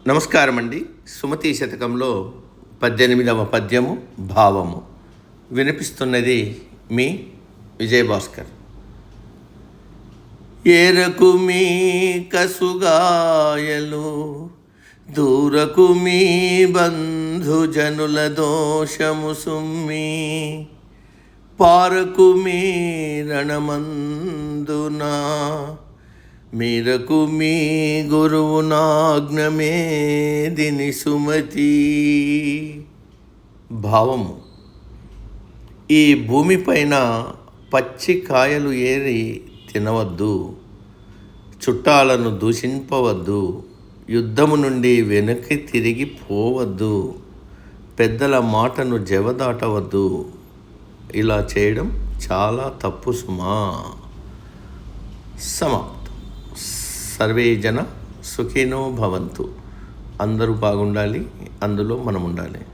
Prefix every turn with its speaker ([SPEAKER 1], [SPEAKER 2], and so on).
[SPEAKER 1] నమస్కారం అండి. సుమతి శతకంలో 18వ పద్యము భావము వినిపిస్తున్నది మీ విజయభాస్కర్. ఏరకు మీ కసుగాయలు దూరకు మీ బంధుజనుల దోషము సుమ్మి పారకు మీ రణమందునా మీరకు మీ గురువు నాజ్ఞమేదిని సుమతి. భావము: ఈ భూమిపైన పచ్చి కాయలు ఏరి తినవద్దు, చుట్టాలను దూషింపవద్దు, యుద్ధము నుండి వెనక్కి తిరిగి పోవద్దు, పెద్దల మాటను జవదాటవద్దు. ఇలా చేయడం చాలా తప్పు సుమా. సమాప్తం. సర్వే జన సుఖినో భవంతు. అందరూ బాగుండాలి, అందులో మనం ఉండాలి.